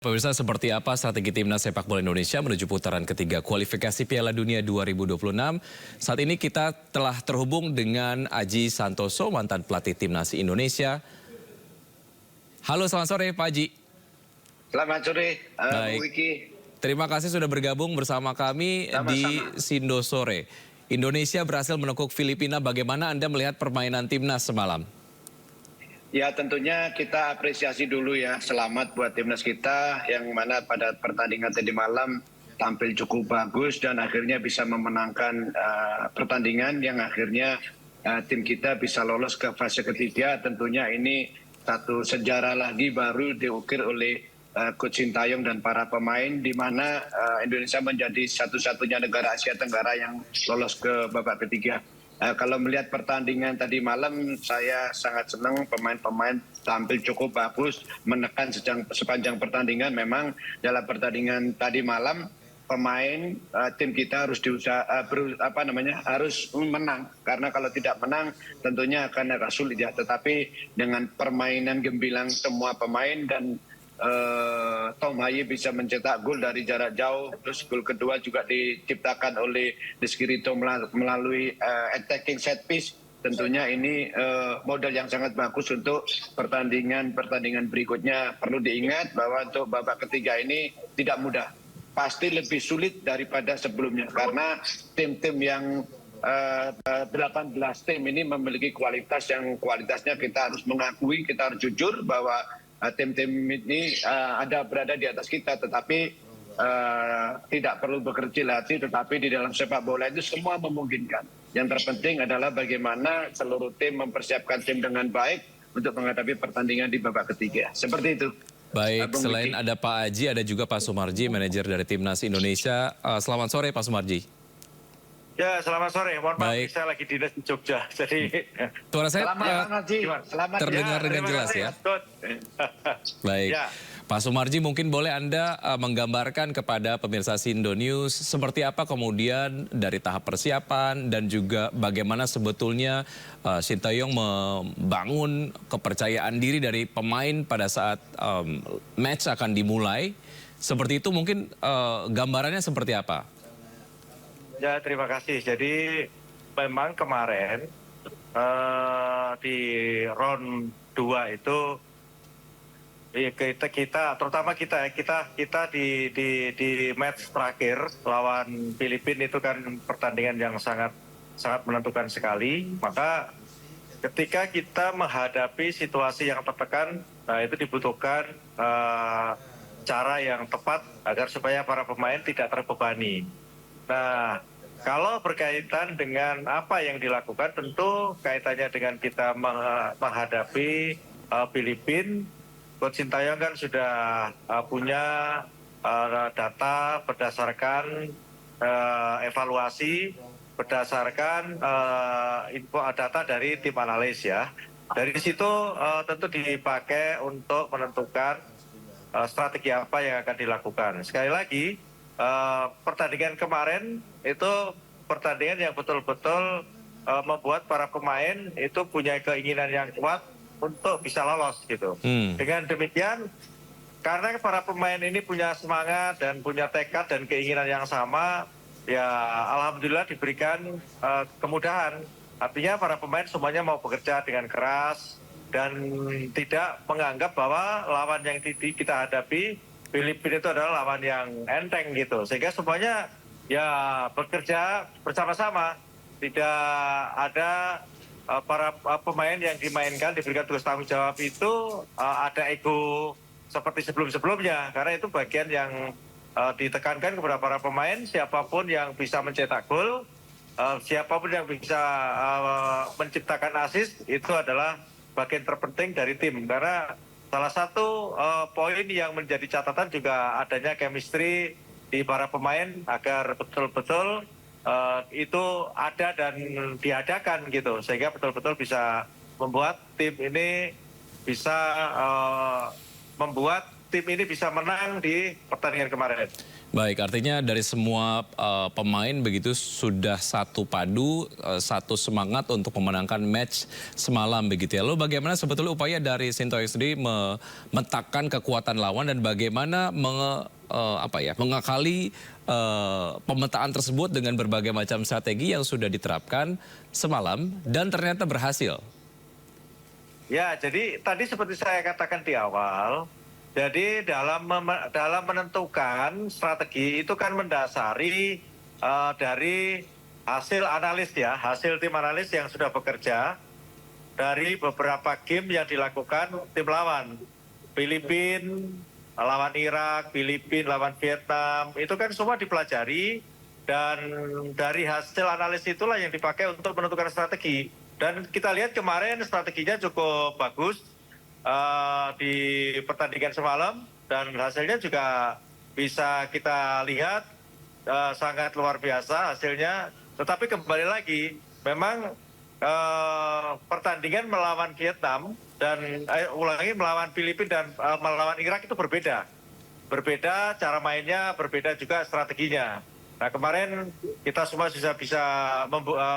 Pemirsa, seperti apa strategi timnas sepak bola Indonesia menuju putaran ketiga kualifikasi Piala Dunia 2026? Saat ini kita telah terhubung dengan Aji Santoso, mantan pelatih timnas Indonesia. Halo, selamat sore Pak Aji. Selamat sore, Bu Wiki. Terima kasih sudah bergabung bersama kami di Sindo Sore. Indonesia berhasil menekuk Filipina. Bagaimana Anda melihat permainan timnas semalam? Ya, tentunya kita apresiasi dulu ya, selamat buat timnas kita yang mana pada pertandingan tadi malam tampil cukup bagus dan akhirnya bisa memenangkan pertandingan yang akhirnya tim kita bisa lolos ke fase ketiga. Tentunya ini satu sejarah lagi baru diukir oleh Coach Sintayong dan para pemain, di mana Indonesia menjadi satu-satunya negara Asia Tenggara yang lolos ke babak ketiga. Kalau melihat pertandingan tadi malam, saya sangat senang pemain-pemain tampil cukup bagus, menekan sepanjang pertandingan. Memang dalam pertandingan tadi malam, pemain tim kita harus harus menang, karena kalau tidak menang tentunya akan agak sulit ya. Tetapi dengan permainan gemilang semua pemain dan Tom Haye bisa mencetak gol dari jarak jauh, terus gol kedua juga diciptakan oleh Rizky Ridho melalui attacking set piece. Tentunya ini modal yang sangat bagus untuk pertandingan berikutnya. Perlu diingat bahwa untuk babak ketiga ini tidak mudah, pasti lebih sulit daripada sebelumnya, karena tim-tim yang 18 tim ini memiliki kualitasnya kita harus mengakui, kita harus jujur bahwa tim-tim ini berada di atas kita, tetapi tidak perlu berkecil hati. Tetapi di dalam sepak bola itu semua memungkinkan. Yang terpenting adalah bagaimana seluruh tim mempersiapkan tim dengan baik untuk menghadapi pertandingan di babak ketiga. Seperti itu. Baik, selain ada Pak Aji, ada juga Pak Sumarji, manajer dari Timnas Indonesia. Selamat sore Pak Sumarji. Ya, selamat sore. Mohon maaf, saya lagi dinas di Jogja. Jadi suara saya selamat terdengar dengan jelas ya. Baik. Ya. Pak Sumarji, mungkin boleh Anda menggambarkan kepada pemirsa Sindo News seperti apa kemudian dari tahap persiapan dan juga bagaimana sebetulnya Sintayong membangun kepercayaan diri dari pemain pada saat match akan dimulai. Seperti itu mungkin gambarannya seperti apa? Ya, terima kasih. Jadi memang kemarin di round 2 itu terutama kita di match terakhir lawan Filipina itu kan pertandingan yang sangat menentukan sekali. Maka ketika kita menghadapi situasi yang tertekan, itu dibutuhkan cara yang tepat agar supaya para pemain tidak terbebani. Nah, kalau berkaitan dengan apa yang dilakukan, tentu kaitannya dengan kita menghadapi Filipina. Coach Sintayong kan sudah punya data berdasarkan evaluasi, berdasarkan data dari tim analis ya. Dari situ tentu dipakai untuk menentukan strategi apa yang akan dilakukan. Sekali lagi, pertandingan kemarin itu pertandingan yang betul-betul membuat para pemain itu punya keinginan yang kuat untuk bisa lolos gitu. Dengan demikian, karena para pemain ini punya semangat dan punya tekad dan keinginan yang sama, ya alhamdulillah diberikan kemudahan. Artinya para pemain semuanya mau bekerja dengan keras dan tidak menganggap bahwa lawan yang kita hadapi Filipina itu adalah lawan yang enteng gitu. Sehingga semuanya ya bekerja bersama-sama. Tidak ada para pemain yang dimainkan, diberikan tugas tanggung jawab itu ada ego seperti sebelum-sebelumnya. Karena itu bagian yang ditekankan kepada para pemain, siapapun yang bisa mencetak gol, siapapun yang bisa menciptakan assist, itu adalah bagian terpenting dari tim. Karena salah satu poin yang menjadi catatan juga adanya chemistry di para pemain agar betul-betul itu ada dan diadakan gitu, sehingga betul-betul bisa membuat tim ini bisa membuat tim ini bisa menang di pertandingan kemarin. Baik, artinya dari semua pemain begitu sudah satu padu, satu semangat untuk memenangkan match semalam begitu ya. Lalu bagaimana sebetulnya upaya dari Sintayong sendiri memetakan kekuatan lawan dan bagaimana mengakali pemetaan tersebut dengan berbagai macam strategi yang sudah diterapkan semalam dan ternyata berhasil? Ya, jadi tadi seperti saya katakan di awal, jadi dalam menentukan strategi itu kan mendasari dari hasil analis ya, hasil tim analis yang sudah bekerja dari beberapa game yang dilakukan tim lawan. Filipina lawan Irak, Filipina lawan Vietnam, itu kan semua dipelajari dan dari hasil analis itulah yang dipakai untuk menentukan strategi. Dan kita lihat kemarin strateginya cukup bagus di pertandingan semalam dan hasilnya juga bisa kita lihat sangat luar biasa hasilnya. Tetapi kembali lagi, memang pertandingan melawan Vietnam dan melawan Filipina dan melawan Irak itu berbeda. Berbeda cara mainnya, berbeda juga strateginya. Nah kemarin kita semua bisa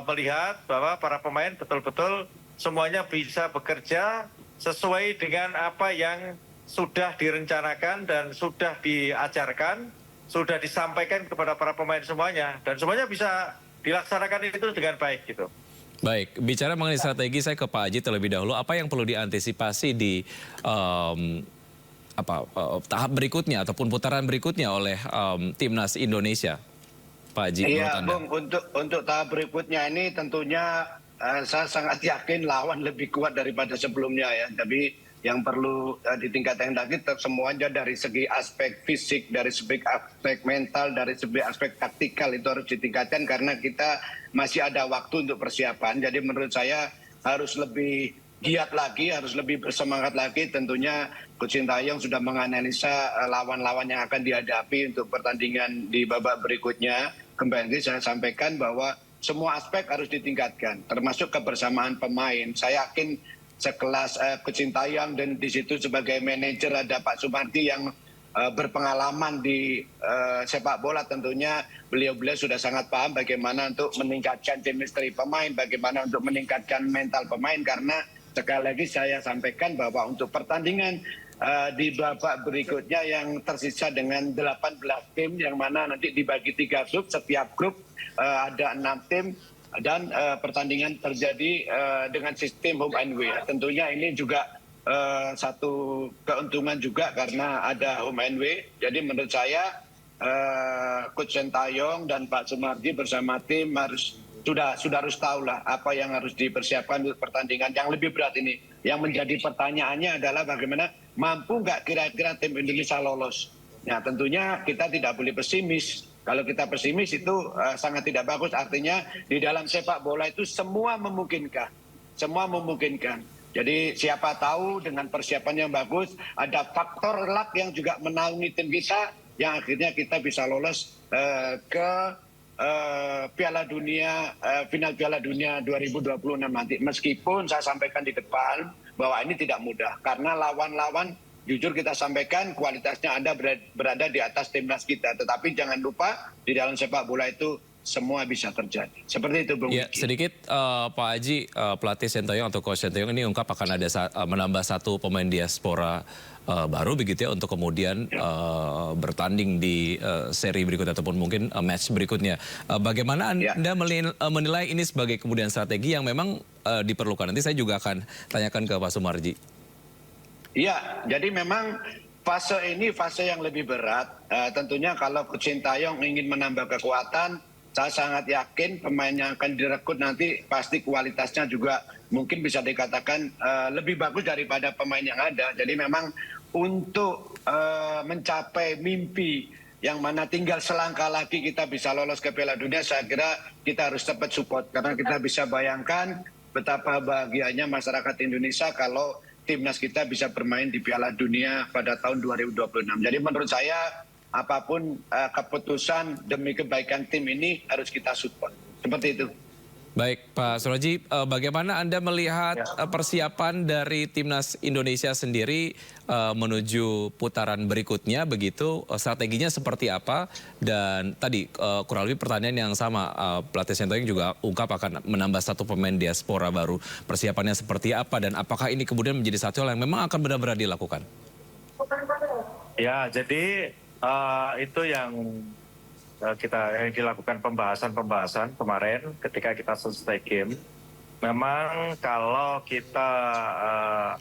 melihat bahwa para pemain betul-betul semuanya bisa bekerja sesuai dengan apa yang sudah direncanakan dan sudah diajarkan, sudah disampaikan kepada para pemain semuanya. Dan semuanya bisa dilaksanakan itu dengan baik gitu. Baik, bicara mengenai strategi saya ke Pak Haji terlebih dahulu. Apa yang perlu diantisipasi di tahap berikutnya ataupun putaran berikutnya oleh timnas Indonesia? Pak Haji, iya, Bung, untuk tahap berikutnya ini tentunya saya sangat yakin lawan lebih kuat daripada sebelumnya ya. Tapi yang perlu ditingkatkan lagi semuanya dari segi aspek fisik, dari segi aspek mental, dari segi aspek taktikal itu harus ditingkatkan karena kita masih ada waktu untuk persiapan. Jadi menurut saya harus lebih giat lagi, harus lebih bersemangat lagi. Tentunya Coach Sintayong sudah menganalisa lawan-lawan yang akan dihadapi untuk pertandingan di babak berikutnya. Kembali saya sampaikan bahwa semua aspek harus ditingkatkan, termasuk kebersamaan pemain. Saya yakin sekelas Coach Sintayong dan di situ sebagai manajer ada Pak Sumardi yang berpengalaman di sepak bola, tentunya beliau sudah sangat paham bagaimana untuk meningkatkan chemistry pemain, bagaimana untuk meningkatkan mental pemain, karena sekali lagi saya sampaikan bahwa untuk pertandingan di babak berikutnya yang tersisa dengan 18 tim yang mana nanti dibagi 3 grup, setiap grup ada 6 tim dan pertandingan terjadi dengan sistem home and away. Tentunya ini juga satu keuntungan juga karena ada home and away. Jadi menurut saya Coach Sintayong dan Pak Sumardi bersama tim sudah harus tahu lah apa yang harus dipersiapkan untuk pertandingan yang lebih berat ini. Yang menjadi pertanyaannya adalah bagaimana mampu nggak kira-kira tim Indonesia lolos. Nah tentunya kita tidak boleh pesimis. Kalau kita pesimis itu sangat tidak bagus. Artinya di dalam sepak bola itu semua memungkinkan. Semua memungkinkan. Jadi siapa tahu dengan persiapan yang bagus, ada faktor luck yang juga menaungi tim kita, yang akhirnya kita bisa lolos ke Piala Dunia, final Piala Dunia 2026 nanti. Meskipun saya sampaikan di depan bahwa ini tidak mudah, karena lawan-lawan jujur kita sampaikan kualitasnya ada berada di atas timnas kita. Tetapi jangan lupa di dalam sepak bola itu semua bisa terjadi. Seperti itu Bung. Ya, sedikit Pak Haji, pelatih Sintayong atau Coach Sintayong ini ungkap akan ada menambah satu pemain diaspora baru begitu ya untuk kemudian bertanding di seri berikutnya ataupun mungkin match berikutnya. Bagaimana Anda menilai ini sebagai kemudian strategi yang memang diperlukan? Nanti saya juga akan tanyakan ke Pak Sumarji. Iya, jadi memang fase ini fase yang lebih berat. Tentunya kalau Coach Sintayong ingin menambah kekuatan, saya sangat yakin pemain yang akan direkrut nanti pasti kualitasnya juga mungkin bisa dikatakan lebih bagus daripada pemain yang ada. Jadi memang untuk mencapai mimpi yang mana tinggal selangkah lagi kita bisa lolos ke Piala Dunia, saya kira kita harus cepat support. Karena kita bisa bayangkan betapa bahagianya masyarakat Indonesia kalau timnas kita bisa bermain di Piala Dunia pada tahun 2026. Jadi menurut saya apapun keputusan demi kebaikan tim ini harus kita support. Seperti itu. Baik, Pak Suroji, bagaimana Anda melihat persiapan dari timnas Indonesia sendiri menuju putaran berikutnya begitu, strateginya seperti apa? Dan tadi kurang lebih pertanyaan yang sama, pelatih Sintayong juga ungkap akan menambah 1 pemain diaspora baru. Persiapannya seperti apa dan apakah ini kemudian menjadi satu hal yang memang akan benar-benar dilakukan? Ya, jadi itu yang kita dilakukan pembahasan kemarin ketika kita selesai game. Memang kalau kita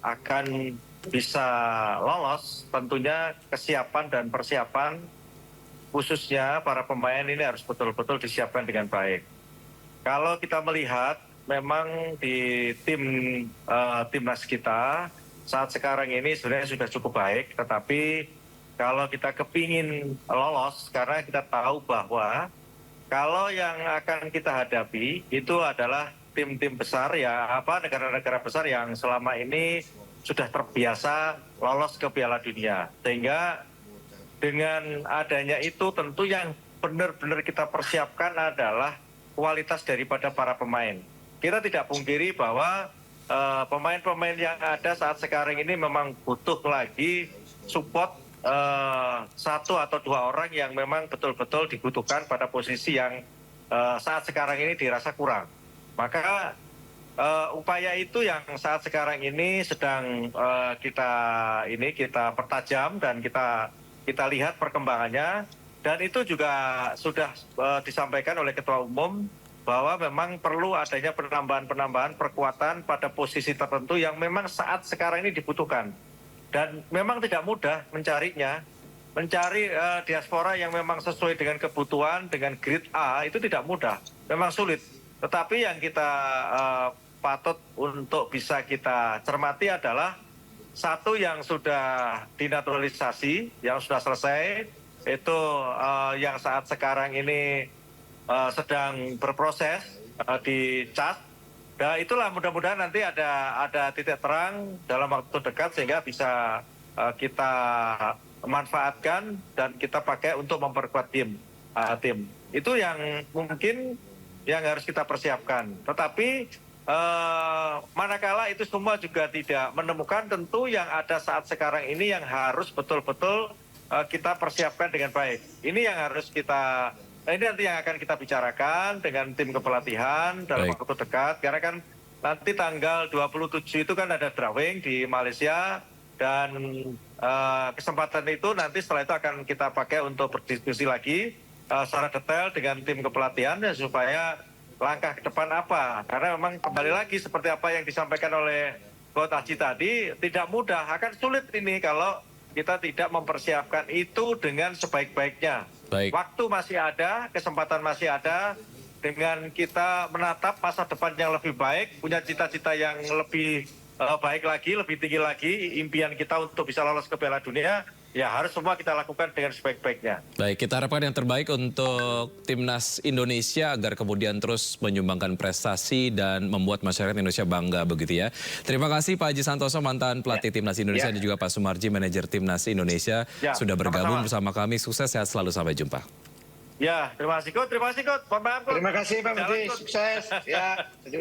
akan bisa lolos, tentunya kesiapan dan persiapan khususnya para pemain ini harus betul-betul disiapkan dengan baik. Kalau kita melihat memang di timnas kita saat sekarang ini sebenarnya sudah cukup baik, tetapi kalau kita kepingin lolos, karena kita tahu bahwa kalau yang akan kita hadapi itu adalah tim-tim besar ya, negara-negara besar yang selama ini sudah terbiasa lolos ke Piala Dunia. Sehingga dengan adanya itu tentu yang benar-benar kita persiapkan adalah kualitas daripada para pemain. Kita tidak pungkiri bahwa pemain-pemain yang ada saat sekarang ini memang butuh lagi support 1 atau 2 orang yang memang betul-betul dibutuhkan pada posisi yang saat sekarang ini dirasa kurang. Maka upaya itu yang saat sekarang ini sedang kita pertajam dan kita lihat perkembangannya, dan itu juga sudah disampaikan oleh Ketua Umum bahwa memang perlu adanya penambahan perkuatan pada posisi tertentu yang memang saat sekarang ini dibutuhkan. Dan memang tidak mudah mencarinya, mencari diaspora yang memang sesuai dengan kebutuhan, dengan grade A itu tidak mudah, memang sulit. Tetapi yang kita patut untuk bisa kita cermati adalah satu yang sudah dinaturalisasi, yang sudah selesai, itu yang saat sekarang ini sedang berproses dicas. Nah, itulah mudah-mudahan nanti ada titik terang dalam waktu dekat sehingga bisa kita manfaatkan dan kita pakai untuk memperkuat tim. Itu yang mungkin yang harus kita persiapkan. Tetapi manakala itu semua juga tidak menemukan, tentu yang ada saat sekarang ini yang harus betul-betul kita persiapkan dengan baik. Ini yang harus kita ini nanti yang akan kita bicarakan dengan tim kepelatihan dalam waktu dekat. Karena kan nanti tanggal 27 itu kan ada drawing di Malaysia. Dan kesempatan itu nanti setelah itu akan kita pakai untuk berdiskusi lagi secara detail dengan tim kepelatihan ya, supaya langkah ke depan apa. Karena memang kembali lagi seperti apa yang disampaikan oleh Coach Aji tadi, tidak mudah, akan sulit ini kalau kita tidak mempersiapkan itu dengan sebaik-baiknya. Waktu masih ada, kesempatan masih ada, dengan kita menatap masa depan yang lebih baik, punya cita-cita yang lebih baik lagi, lebih tinggi lagi, impian kita untuk bisa lolos ke Piala Dunia, ya harus semua kita lakukan dengan sebaik-baiknya. Baik, kita harapkan yang terbaik untuk timnas Indonesia agar kemudian terus menyumbangkan prestasi dan membuat masyarakat Indonesia bangga begitu ya. Terima kasih Pak Haji Santoso, mantan pelatih timnas Indonesia, dan juga Pak Sumarji, manajer timnas Indonesia, sudah bergabung bersama kami. Sukses, sehat selalu, sampai jumpa. Ya, terima kasih Coach. Terima kasih Pak Menteri, sukses. Ya.